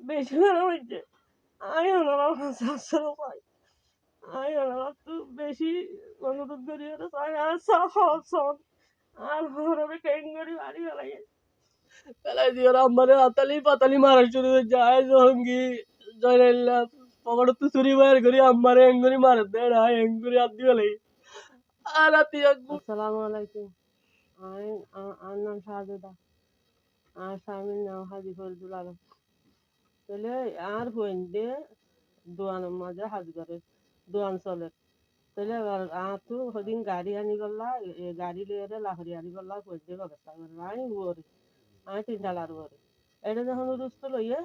বেশি করে হইছে। আমি ওনারা কাছে আশ্রয় পাই। আমি ওনারা একটু বেশি অনুরোধ করি ওরা চাই আর সহজ আর ওরা কেন করি বাড়ি বেলায় পেলাই দিয়ে ওরা আমারে আতালি পাতালি মারা শুরু করে যায় জঙ্গি জয়নাল্লা পকেট তো চুরি বাইর করি আমারে এঙ্গুরি মারে দেয় না এঙ্গুরি আর দিয়ে লাই আর রাতি আসসালামু আলাইকুম। আমি আমার নাম শাহজুদা। আর স্বামীর নাম হাজি ফজলুল আলম। তাহলে আর হইন্দে দোয়ানের মাঝে হাজ করে দোয়ান চলে তাহলে এবার তো সেদিন গাড়ি আনি গলা গাড়ি লিয়ে লাহরি আনি গলা হইন্দে ব্যবস্থা করে আমি উড়ে আমি তিনটা লার উড়ে এটা যখন উড়ুস্ত লইয়ে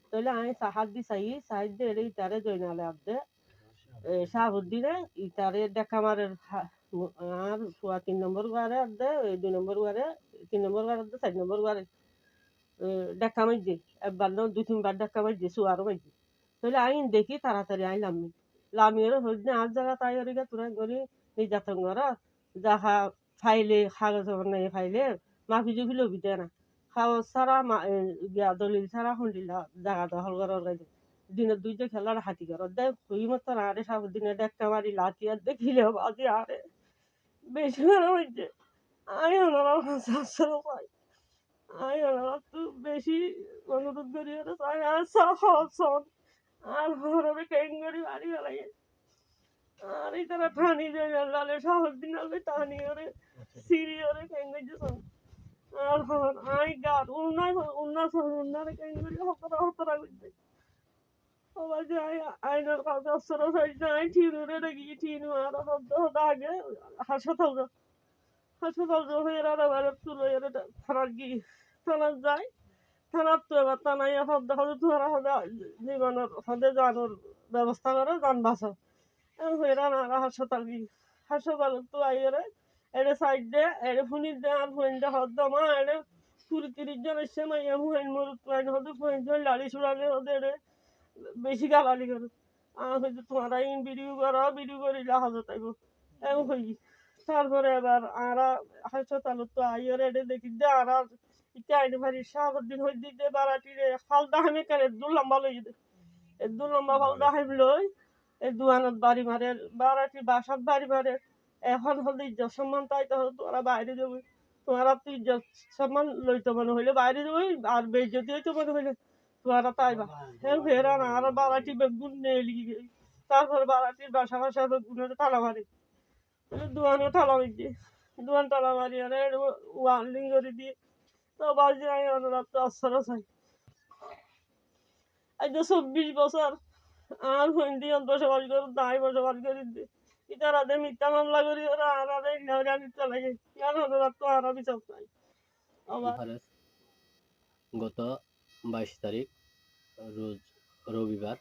তাহলে আমি সাহাদ দি সাইড দিয়ে এটা ইটারে জয়নালে আবদে শাহাবুদ্দিনে ইটারে দেখা মারের আর 3 নম্বর গারে আবদে 2 নম্বর গারে 3 নম্বর গারে আবদে 4 নম্বর গারে দেখা মাইজে একবার না 2-3 বার দেখা মাইজে সুয়ারও মাইজে তাহলে আইন দেখি তাড়াতাড়ি আই লামি লামিয়ের হইজনে আর জায়গা তাই ওরিগা তোরা গরি নির্যাতন করা যাহা ফাইলে কাগজ নাই ফাইলে মাফি জুফি লবি দেয় না কাগজ ছাড়া দলিল ছাড়া শুনলিলা জায়গা দখল করার গাইছে দিনের 2 খেলার হাতি কর দেয় হই মতো আরে সব দিনে দেখা মারি লাঠি আর দেখিলে বাজি আরে বেশি করে হইছে আমি ওনারা কাছে আশ্রয় পাই। আমি ওনারা একটু বেশি অনুরোধ করি ওরা চাই আর সহজ আর ওরা কেন করি বাড়ি বেলায় আর এই তারা ঠানি লালে শহর দিন আলবে টানি ওরে সিঁড়ি ওরে কেন করছে আর আমি গার উন্নয় কেন করি হতরা করছে আবার যে আইনের কাছে অস্ত্র সাইড নাই ঠিনুরে দেখি ঠিনু আর হদ আগে হাসপাতাল হয়ে এরা এবার তুলো এরা থানার গিয়ে থানার যায় থানার তো এবার থানায় হদ তোরা হদে জীবনের হদে জানোর ব্যবস্থা করে যান বাঁচাও হইরা না হাসপাতাল গিয়ে হাসপাতাল তো আইরে এটা সাইড দে এটা ফুনি দে আর ফুন দে হদ মা এটা 20-30 জন এসে মাইয়া ফুন মরুত পাইন হদে ফুন জন লাড়ি ছুড়ালে হদে এটা বেশি গালালি করে হয়তো তোমরা ইন ভিডিও করিলে হাজত আইব এমন হই তারপরে এবার আরা হাসপাতাল তো আইরে এটা দেখি দে আরা ইটা আইনে ভারি শাহাবুদ্দিন হই দিতে বারাটি রে ফালদা হামে করে দু লম্বা লই দে দু লম্বা ফালদা হাম লই এই দুয়ানত বাড়ি মারে বারাটি বাসাত বাড়ি মারে এখন হলে ইজ্জত সম্মান তাই তো তোরা বাইরে যাবে তোরা তো ইজ্জত সম্মান লইতে মনে হইলে বাইরে যাবে আর বেইজ্জতি হইতে মনে হইলে তোরা তাইবা হ্যাঁ ফেরা না আর বারাটি বেগুন নেলি তারপর বারাটির বাসা বেগুনের তালা মারি দুয়ানো তালা মারি দুয়ান তালা মারি আর ওয়ার্নিং করে দিয়ে তো বাজে আমি অনুরাধ তো অস্ত্র চাই আজ 24 বছর আর হিন্দি বসবাস করে তাই বসবাস করে ইতারাদের মিথ্যা মামলা করি ওরা আরারে গাড়ি চালাগে কেন ওরা তো আরা বিচার চাই আবার গত 22 তারিখ রোজ রবিবার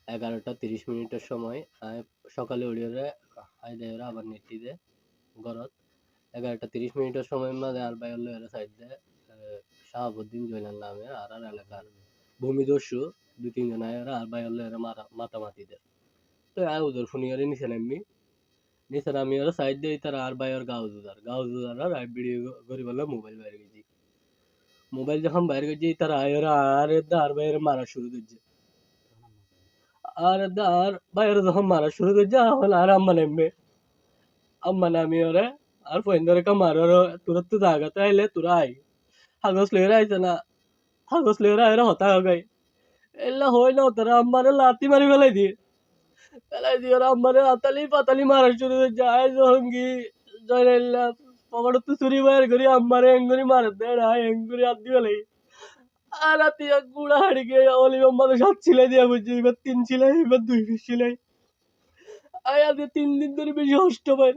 11:30 সময় সকালে উড়িয়ে আইদায়রা আবার নেটি দে গরত 11:30 সময় মাঝে আর বাইর লয়ের সাইড দে শাহাবুদ্দিন জয়নাল নামে আর এলাকার ভূমিদস্যু 2-3 জন আয়রা আর বাইর লয়ের মাতামাতি দে তো উদর ফুনিয়ারে নিচে নামি ওরা সাইড দিয়ে তারা আর বাইর গাউজুদার আর ভিডিও করি বলে মোবাইল বাইরে গেছি মোবাইল যখন বাইরে গেছি তারা আর বাইরে মারা শুরু করছে আর বাইরে যখন মারা শুরু করছে এখন আর আম্মা নামি ওরে আর ফোন কা মারো তোরা তো জায়গাতে আইলে তোরা আই হাগস লেরা আইছে না হাগস লেরা এরা হতা গাই এলা হই না তোরা আম্মারে লাতি মারি ফেলাই দিয়ে ওরা আম্মারে আতালি পাতালি মারা শুরু করছে আয় জঙ্গি জয়নাল্লা পকেট তো চুরি বাইর করি আম্মারে এঙ্গুরি মারে দেয় না এঙ্গুরি আর দিয়ে লাই আর রাতি গুড়া হাড়ি গিয়ে অলি মাম্মাদের 7 সিলাই দিয়া বুঝছি এবার 3 সিলাই এবার 2 পিস সিলাই আয় আজকে 3 দিন ধরে বেশি কষ্ট পাই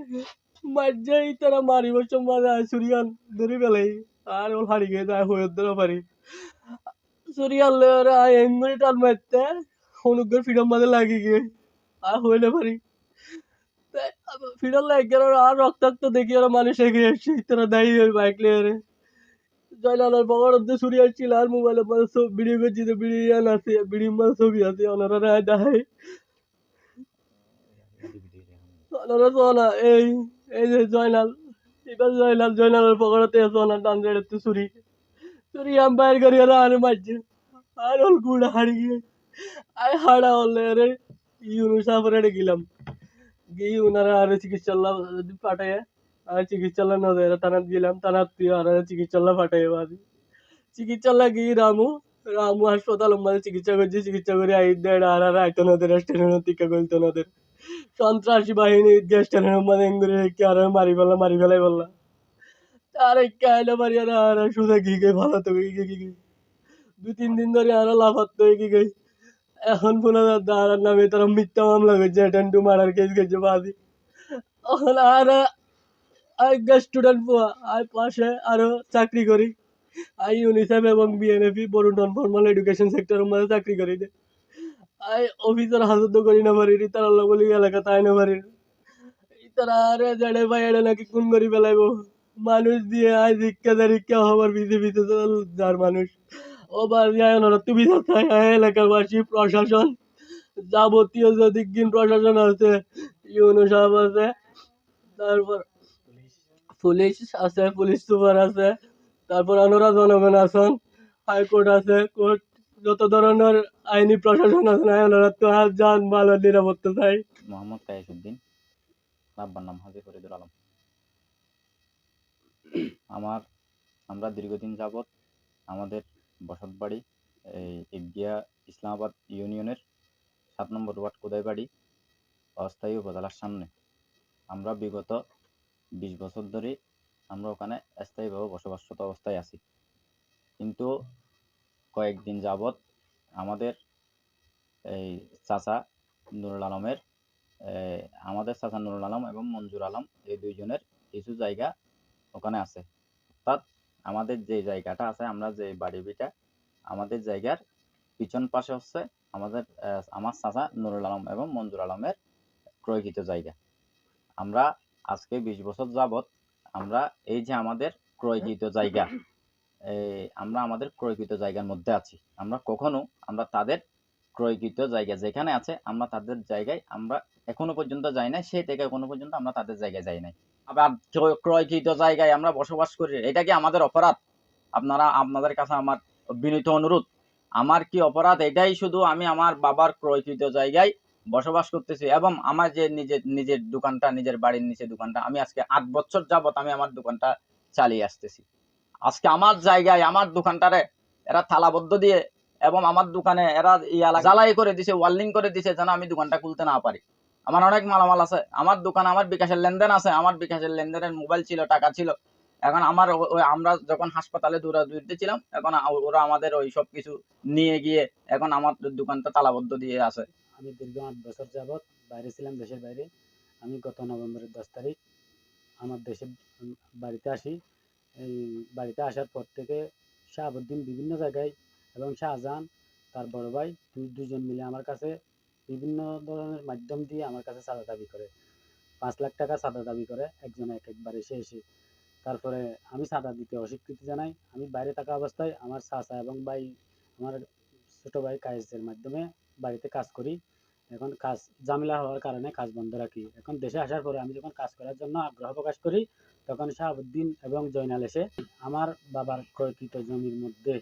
মাঝাই তারা মারিব সময় সুরিয়ান ধরে বেলাই আর ওর হাড়ি গিয়ে যায় হয়ে ধরে পারি সুরিয়ান লেয়ার আয় এঙ্গুরি টান মারতে অনুগ্রহ ফিডম মাঝে লাগি গিয়ে আর হইলে পারি ফিডল লাগে আর রক্তাক্ত দেখি ওরা মানুষ এগিয়ে আসছে তারা দেয় বাইক লেয়ারে জয়লালের পকেটে ছুরি আসছিল আর মোবাইলে ভিডিও করছি তো ভিডিও আছে ভিডিও মানে ছবি আছে ওনারা না দেখায় ওনারা সোনা এই যে জয়লাল এবার জয়লালের পকেটে সোনা ডান সাইডে তো ছুরি আমি বাইর করি ওরা আর মারছে আর ওর গুড়া হারিয়ে আই হাড়া হলে রে ইউনুসাফরে গেলাম গিয়ে ওনারা আরো চিকিৎসাল্লাহ পাঠায় আর চিকিৎসাল্লাহ নজরে তানাত গেলাম তানাত তুই আর চিকিৎসাল্লাহ পাঠায় বাদি চিকিৎসাল্লাহ গিয়ে রামু রামু হাসপাতাল মানে চিকিৎসা করছি চিকিৎসা করে আই দেড় আর আইতো নদের স্টেশনের টিকা করতো নদের সন্ত্রাসী বাহিনী গ্যাস স্টেশনের মানে এঙ্গুরে রেখে আর মারি ফেলাই বললাম আর কাইলে মারি আর সুদা গিয়ে ভালো তো গিয়ে 2-3 দিন ধরে আরো লাফাত্ত হয়ে গিয়ে এখন পুনः দাঁড়ার নামে তারা মিথ্যা মামলা করছে অ্যাটেন্ড টু মার্ডার কেস করছে বাদি এখন আর স্টুডেন্ট আর পাশে আরো চাকরি করি আই ইউনিসেফ এবং বিএনএফি বড় নন ফর্মাল এডুকেশন সেক্টরের মধ্যে চাকরি করি দে আই অফিসার হাজত করি না পারি তারা বলি এলাকা তাই না পারি তারা আরে জেডে ভাই এডে নাকি কোন করি ফেলাইব মানুষ দিয়ে আই শিক্ষা হবার পিছে যার মানুষ ও বাড়ি আয় ওনারা তুমি এলাকাবাসী প্রশাসন যাবতীয় যদি প্রশাসন আছে ইউনো সাহেব আছে তারপর পুলিশ আছে পুলিশ সুপার আছে তারপর অনরা জনগণ আছেন হাইকোর্ট আছে কোর্ট যত ধরনের আইনি প্রশাসন আছে না ওনারা তো আর যান ভালো নিরাপত্তা চাই। মোহাম্মদ কায়েসউদ্দিন, আব্বার নাম হাজী ফরিদুল আলম। আমরা দীর্ঘদিন যাবৎ আমাদের বসত বাড়ি এই ইবগিয়া ইসলামাবাদ ইউনিয়নের 7 নম্বর ওয়ার্ড কোদাইবাড়ি অস্থায়ী উপজেলার সামনে। আমরা বিগত 20 বছর ধরে আমরা ওখানে স্থায়ীভাবে বসবাসরত অবস্থায় আছি, কিন্তু কয়েকদিন যাবৎ আমাদের এই চাচা নুরুল আলমের চাচা নুরুল আলম এবং মঞ্জুর আলম এই দুইজনের কিছু জায়গা ওখানে আছে। অর্থাৎ আমাদের যে জায়গাটা আছে, আমরা যে বাড়ি ভিটা, আমাদের জায়গার পিছন পাশে হচ্ছে আমার চাচা নুরুল আলম এবং মঞ্জুর আলমের ক্রয়কৃত জায়গা। আমরা আজকে 20 বছর যাবৎ আমরা এই যে আমাদের ক্রয়কৃত জায়গা, আমরা আমাদের ক্রয়কৃত জায়গার মধ্যে আছি। আমরা তাদের ক্রয়কৃত জায়গা যেখানে আছে আমরা তাদের জায়গায় আমরা এখনো পর্যন্ত যাই নাই, সেই থেকে এখনো পর্যন্ত আমরা তাদের জায়গায় যাই নাই। আবার ক্রয়কৃত জায়গায় আমরা বসবাস করি, এটা কি আমাদের অপরাধ? আপনাদের কাছে আমার বিনীত অনুরোধ, আমার কি অপরাধ? এটাই শুধু আমি আমার বাবার ক্রয়কৃত জায়গায় বসবাস করতেছি এবং আমার যে নিজের দোকানটা, নিজের বাড়ির নিচে দোকানটা, আমি আজকে 8 বছর যাবত আমি আমার দোকানটা চালিয়ে আসতেছি। আজকে আমার জায়গায় আমার দোকানটারে এরা তালাবদ্ধ দিয়ে এবং আমার দোকানে এরা জ্বালাই করে দিছে, ওয়ার্নিং করে দিছে যেন আমি দোকানটা খুলতে না পারি। আমার অনেক মালামাল আছে, আমার দোকানে আমার বিকাশের লেনদেন আছে, আমার বিকাশের লেনদেনের মোবাইল ছিল, টাকা ছিল। এখন আমরা যখন হাসপাতালে দৌড়াদৌড়িতে ছিলাম, এখন ওরা আমাদের ওই সব কিছু নিয়ে গিয়ে এখন আমার দোকানটা তালাবদ্ধ দিয়ে আছে। আমি দীর্ঘ 8 বছর যাবৎ বাইরে ছিলাম, দেশের বাইরে। আমি গত নভেম্বরের 10 তারিখ আমার দেশের বাড়িতে আসি। এই বাড়িতে আসার পর থেকে শাহাবুদ্দিন বিভিন্ন জায়গায় এবং শাহজাহান তার বড় ভাই দুজন মিলে আমার কাছে বিভিন্ন ধরনের মাধ্যম দিয়ে আমার কাছে চাঁদা দাবি করে। 5 লাখ টাকা চাঁদা দাবি করে একজন একবার এসে। তারপরে আমি চাঁদা দিতে অস্বীকৃতি জানাই। আমি বাইরে থাকা অবস্থায় আমার চাচা এবং ভাই, আমার ছোট ভাই কায়েসের মাধ্যমে বাড়িতে কাজ করি। এখন কাজ ঝামেলা হওয়ার কারণে কাজ বন্ধ রাখি। এখন দেশে আসার পরে আমি যখন কাজ করার জন্য আগ্রহ প্রকাশ করি, তখন শাহাবুদ্দিন এবং জয়নাল এসে আমার বাবার ক্রয়কৃত জমির মধ্যে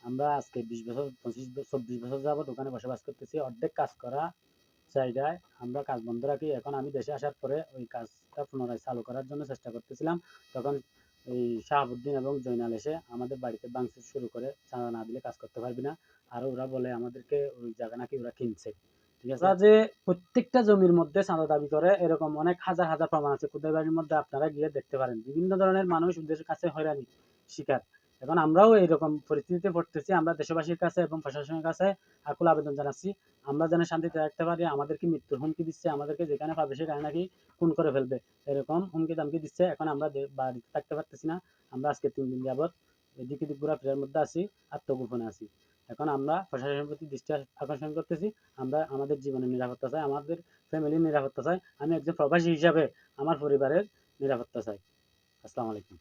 আমরা আজকে 20 বছর 24 বছর যাবত ওখানে বসবাস করতেছি। অর্ধেক কাজ করা জায়গায় আমরা কাজ বন্ধ রাখি। এখন আমি দেশে আসার পরে ওই কাজটা পুনরায় চালু করার জন্য চেষ্টা করতেছিলাম। তখন এই শাহাবুদ্দিন এবং জয়নাল এসে আমাদের বাড়িতে ভাঙচুর শুরু করে, চাঁদা না দিলে কাজ করতে পারবি না। আর ওরা বলে আমাদেরকে ওই জায়গা নাকি ওরা কিনছে। ঠিক আছে, যে প্রত্যেকটা জমির মধ্যে চাঁদা দাবি করে এরকম অনেক হাজার হাজার প্রমাণ আছে। কোদাইবাড়ির মধ্যে আপনারা গিয়ে দেখতে পারেন, বিভিন্ন ধরনের মানুষ ওদের কাছে হয়রানি শিকার। এখন আমরাও এইরকম পরিস্থিতিতে পড়তেছি। আমরা দেশবাসীর কাছে এবং প্রশাসনের কাছে আকুল আবেদন জানাচ্ছি, আমরা যেন শান্তিতে থাকতে পারি। আমাদেরকে মৃত্যুর হুমকি দিচ্ছে, আমাদেরকে যেখানে পাবে সেখানে নাকি খুন করে ফেলবে, এরকম হুমকি দামকি দিচ্ছে। এখন আমরা বাড়িতে থাকতে পারতেছি না। আমরা আজকে 3 দিন যাবৎ এদিকে ঘোরাফেরার মধ্যে আছি, আত্মগোপনে আছি। এখন আমরা প্রশাসনের প্রতি দৃষ্টি আকর্ষণ করতেছি। আমরা আমাদের জীবনের নিরাপত্তা চাই, আমাদের ফ্যামিলির নিরাপত্তা চাই। আমি একজন প্রবাসী হিসাবে আমার পরিবারের নিরাপত্তা চাই। আসসালামু আলাইকুম।